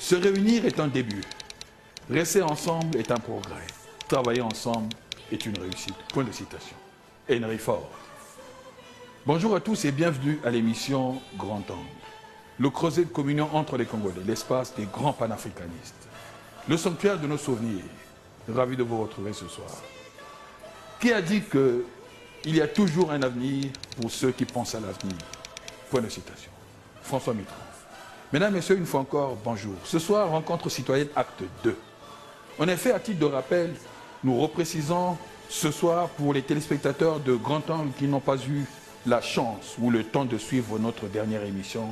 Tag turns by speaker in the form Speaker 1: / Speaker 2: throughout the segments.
Speaker 1: Se réunir est un début. Rester ensemble est un progrès. Travailler ensemble est une réussite. Point de citation. Henry Ford. Bonjour à tous et bienvenue à l'émission Grand Angle. Le creuset de communion entre les Congolais, l'espace des grands panafricanistes. Le sanctuaire de nos souvenirs. Ravi de vous retrouver ce soir. Qui a dit qu'il y a toujours un avenir pour ceux qui pensent à l'avenir? Point de citation. François Mitterrand. Mesdames, Messieurs, une fois encore, bonjour. Ce soir, rencontre citoyenne acte 2. En effet, à titre de rappel, nous reprécisons ce soir pour les téléspectateurs de Grand Angle qui n'ont pas eu la chance ou le temps de suivre notre dernière émission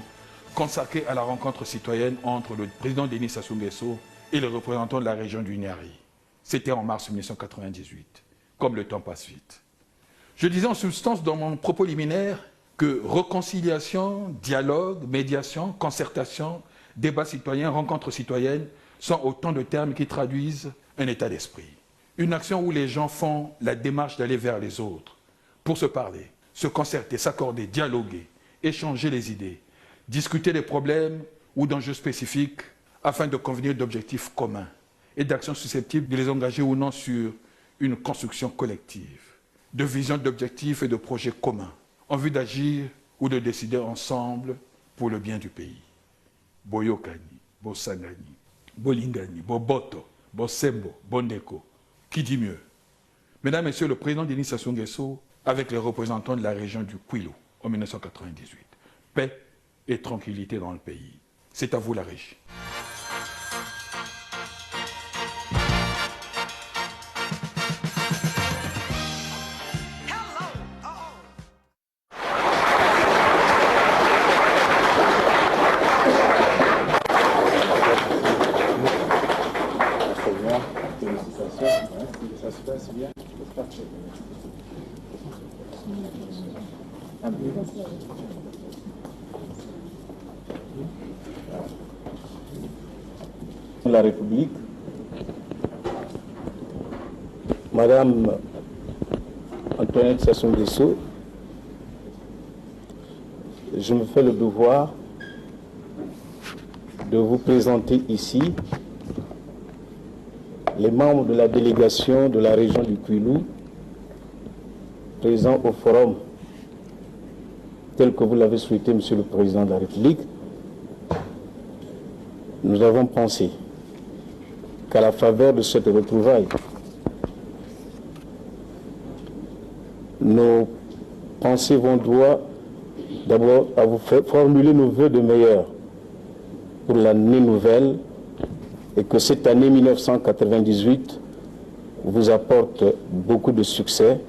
Speaker 1: consacrée à la rencontre citoyenne entre le président Denis Sassou Nguesso et le représentant de la région du Niari. C'était en mars 1998. Comme le temps passe vite. Je disais en substance dans mon propos liminaire que réconciliation, dialogue, médiation, concertation, débat citoyen, rencontre citoyenne sont autant de termes qui traduisent un état d'esprit. Une action où les gens font la démarche d'aller vers les autres pour se parler, se concerter, s'accorder, dialoguer, échanger les idées, discuter des problèmes ou d'enjeux spécifiques afin de convenir d'objectifs communs et d'actions susceptibles de les engager ou non sur une construction collective, de vision d'objectifs et de projets communs, en vue d'agir ou de décider ensemble pour le bien du pays. Boyokani, Bosangani, Bolingani, Boboto, Bosembo, Bondeko, qui dit mieux? Mesdames, Messieurs, le président Denis Sassou Nguesso avec les représentants de la région du Kwilu en 1998. Paix et tranquillité dans le pays. C'est à vous la régie.
Speaker 2: La République, Madame Antoinette Sassou Nguesso, je me fais le devoir de vous présenter ici les membres de la délégation de la région du Kwilu présents au forum tel que vous l'avez souhaité, Monsieur le Président de la République. Nous avons pensé qu'à la faveur de cette retrouvaille, nos pensées vont droit d'abord à vous formuler nos vœux de meilleur pour l'année nouvelle et que cette année 1998 vous apporte beaucoup de succès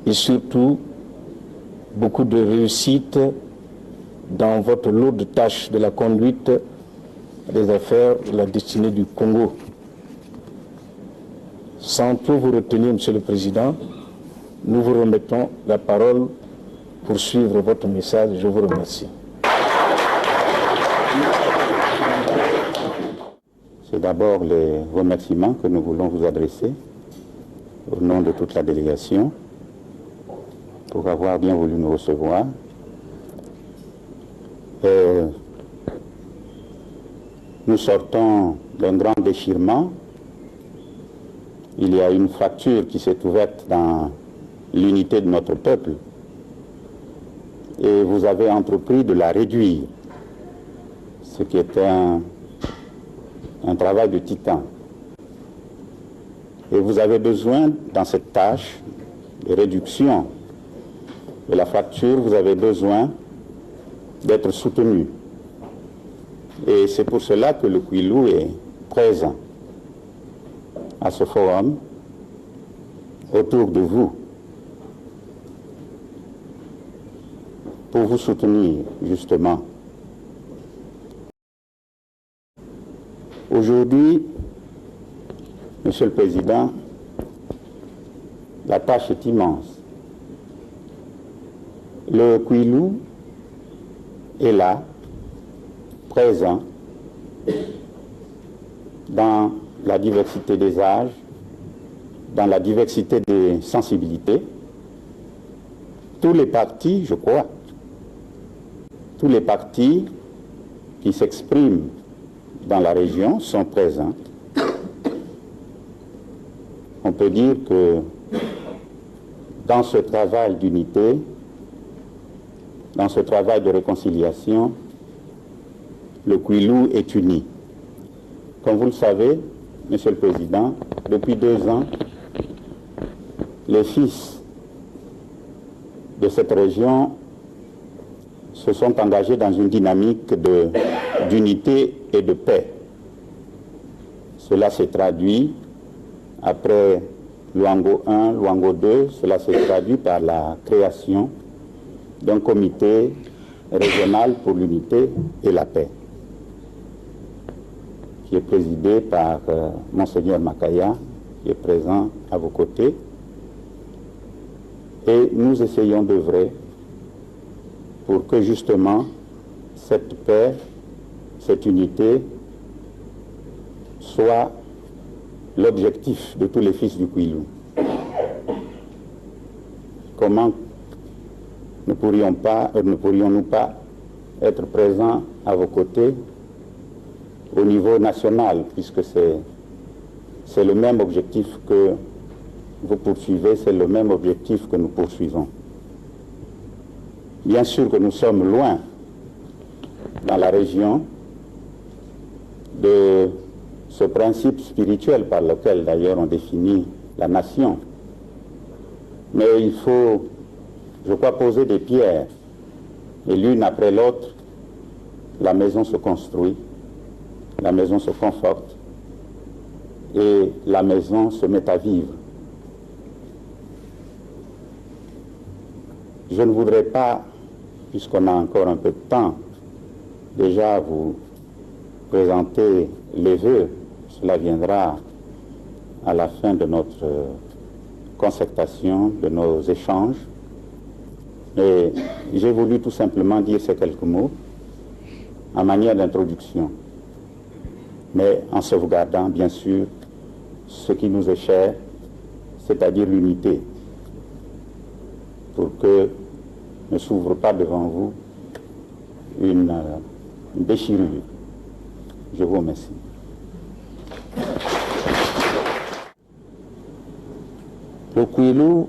Speaker 2: et surtout beaucoup de réussite dans votre lourde tâche de la conduite des affaires de la destinée du Congo. Sans trop vous retenir, Monsieur le Président, nous vous remettons la parole pour suivre votre message. Je vous remercie.
Speaker 3: C'est d'abord les remerciements que nous voulons vous adresser au nom de toute la délégation pour avoir bien voulu nous recevoir. Nous sortons d'un grand déchirement. Il y a une fracture qui s'est ouverte dans l'unité de notre peuple et vous avez entrepris de la réduire, ce qui est un travail de titan. Et vous avez besoin, dans cette tâche de réduction de la fracture, vous avez besoin d'être soutenu. Et c'est pour cela que le Kwilu est présent à ce forum, autour de vous, pour vous soutenir, justement. Aujourd'hui, Monsieur le Président, la tâche est immense. Le Kwilu est là, présent, dans la diversité des âges, dans la diversité des sensibilités. Tous les partis, je crois, tous les partis qui s'expriment dans la région sont présents. On peut dire que dans ce travail d'unité, dans ce travail de réconciliation, le Kouilou est uni. Comme vous le savez, Monsieur le Président, depuis 2 ans, les fils de cette région se sont engagés dans une dynamique d'unité et de paix. Cela s'est traduit après Luango 1, Luango 2, cela s'est traduit par la création d'un comité régional pour l'unité et la paix, qui est présidé par Monseigneur Makaya, qui est présent à vos côtés. Et nous essayons d'œuvrer pour que justement cette paix, cette unité soit l'objectif de tous les fils du Kouilou. Comment ne pourrions-nous pas être présents à vos côtés au niveau national, puisque c'est le même objectif que vous poursuivez, c'est le même objectif que nous poursuivons. Bien sûr que nous sommes loin, dans la région, de ce principe spirituel par lequel d'ailleurs on définit la nation. Mais il faut, je crois, poser des pierres, et l'une après l'autre, la maison se construit, la maison se conforte, et la maison se met à vivre. Je ne voudrais pas, puisqu'on a encore un peu de temps, déjà vous présenter les vœux. Cela viendra à la fin de notre concertation, de nos échanges. Et j'ai voulu tout simplement dire ces quelques mots en manière d'introduction, mais en sauvegardant bien sûr ce qui nous est cher, c'est-à-dire l'unité, pour que ne s'ouvre pas devant vous une déchirure. Je vous remercie.
Speaker 2: Le Kouilou,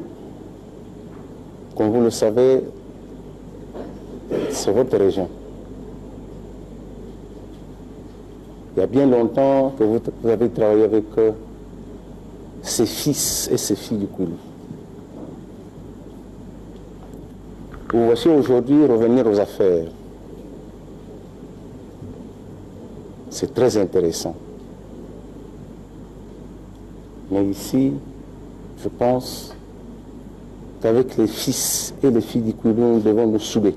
Speaker 2: comme vous le savez, c'est votre région. Il y a bien longtemps que vous avez travaillé avec ces fils et ces filles du Kouilou. Vous voici aujourd'hui revenir aux affaires. C'est très intéressant. Mais ici, je pense qu'avec les fils et les filles du Kouilou, nous devons nous souder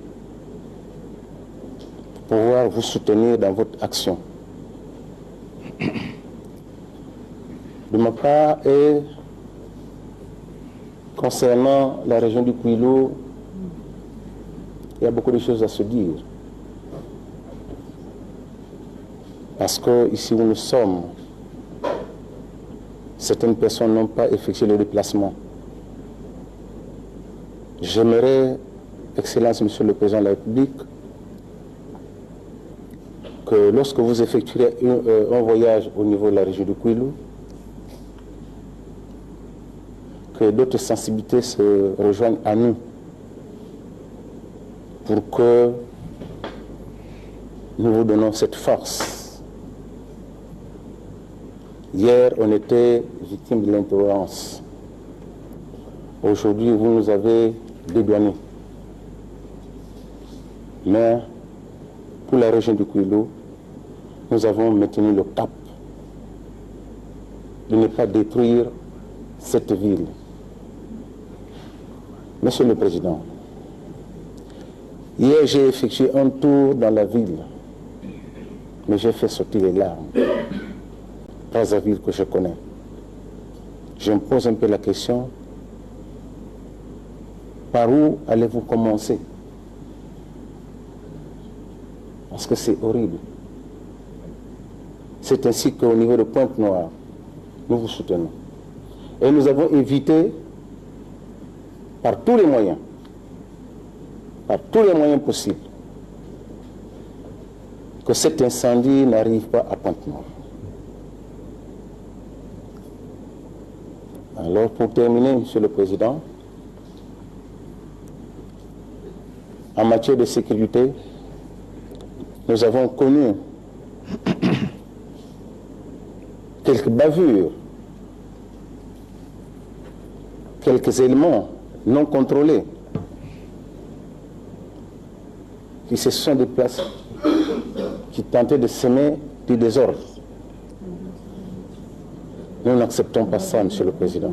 Speaker 2: pour pouvoir vous soutenir dans votre action. De ma part, et concernant la région du Kouilou, il y a beaucoup de choses à se dire. Parce que ici où nous sommes, certaines personnes n'ont pas effectué le déplacement. J'aimerais, Excellence, Monsieur le Président de la République, que lorsque vous effectuerez un voyage au niveau de la région du Kouilou, que d'autres sensibilités se rejoignent à nous pour que nous vous donnons cette force. Hier, on était victime de l'intolérance. Aujourd'hui, vous nous avez dédouanés. Mais pour la région du Kouilou, nous avons maintenu le cap de ne pas détruire cette ville. Monsieur le Président, hier j'ai effectué un tour dans la ville, mais j'ai fait sortir les larmes. Pas la ville que je connais. Je me pose un peu la question, par où allez-vous commencer? Parce que c'est horrible. C'est ainsi qu'au niveau de Pointe-Noire, nous vous soutenons. Et nous avons évité, par tous les moyens possibles, que cet incendie n'arrive pas à Pointe-Noire. Alors, pour terminer, Monsieur le Président, en matière de sécurité, nous avons connu quelques bavures, quelques éléments non contrôlés qui se sont déplacés, qui tentaient de semer du désordre. Nous n'acceptons pas ça, Monsieur le Président.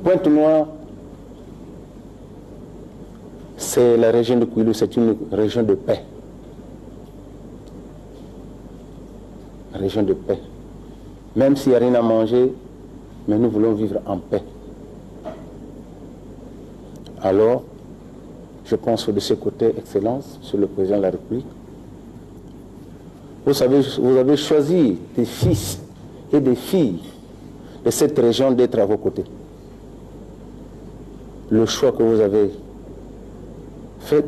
Speaker 2: Pointe-Noire, c'est la région de Kouilou, c'est une région de paix. Région de paix. Même s'il n'y a rien à manger, mais nous voulons vivre en paix. Alors, je pense que de ce côté, Excellence, Monsieur le Président de la République, vous avez choisi des fils et des filles de cette région d'être à vos côtés. Le choix que vous avez fait,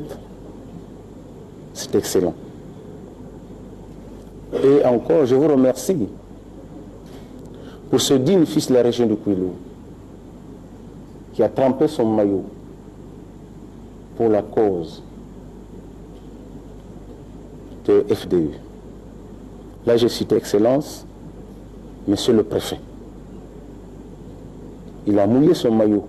Speaker 2: c'est excellent. Et encore, je vous remercie pour ce digne fils de la région de Kouilou qui a trempé son maillot pour la cause de FDU. Là, je cite Excellence, Monsieur le Préfet. Il a mouillé son maillot.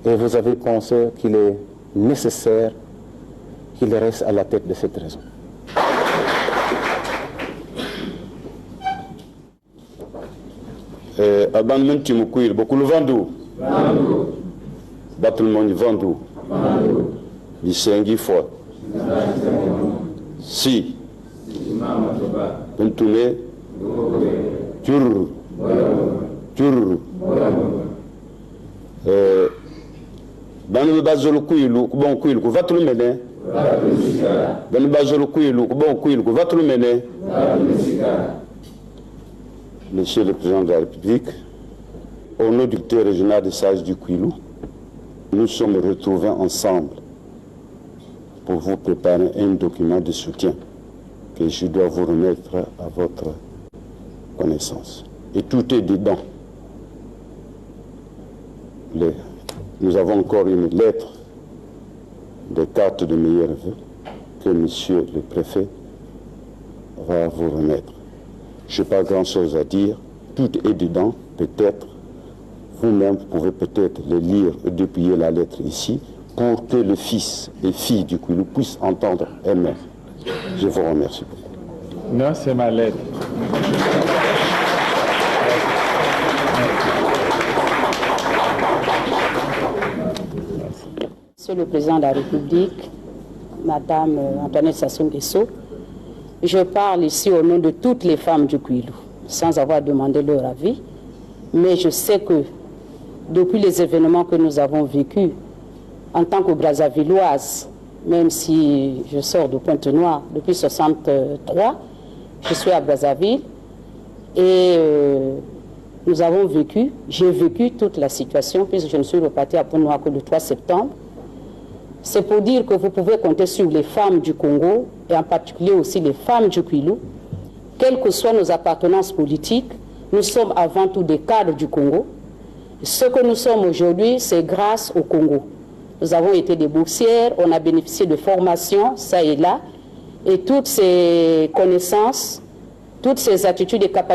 Speaker 2: Et vous avez pensé qu'il est nécessaire qu'il reste à la tête de cette raison.
Speaker 3: Abandon Timoukoui, beaucoup le Vandou. Battle Monde Vandou. Bisengi Fort. Si. Pentoune. Tur. Tur. Banu bazolo kuilu kubon kuilu ku vatulu mene. Banu bazolo kuilu kubon kuilu ku vatulu mene. Monsieur le Président de la République, au nom du directeur régional des sages du Kouilou, nous sommes retrouvés ensemble pour vous préparer un document de soutien que je dois vous remettre à votre connaissance. Et tout est dedans. Nous avons encore une lettre de carte de meilleurs vœux que Monsieur le Préfet va vous remettre. Je n'ai pas grand-chose à dire, tout est dedans, peut-être, vous-même pouvez peut-être le lire et déplier la lettre ici, pour que le fils et fille du Kouilou puissent entendre eux-mêmes. Je vous remercie beaucoup.
Speaker 4: Non, c'est ma lettre.
Speaker 5: Monsieur le Président de la République, Madame Antoinette Sassou Nguesso, je parle ici au nom de toutes les femmes du Kouilou, sans avoir demandé leur avis, mais je sais que depuis les événements que nous avons vécus, en tant que Brazzavilloise, même si je sors de Pointe-Noire depuis 1963, je suis à Brazzaville, et nous avons vécu, j'ai vécu toute la situation, puisque je ne suis repartie à Pointe-Noire que le 3 septembre. C'est pour dire que vous pouvez compter sur les femmes du Congo, et en particulier aussi les femmes du Kouilou. Quelles que soient nos appartenances politiques, nous sommes avant tout des cadres du Congo. Ce que nous sommes aujourd'hui, c'est grâce au Congo. Nous avons été des boursières, on a bénéficié de formations, ça et là, et toutes ces connaissances, toutes ces attitudes et capacités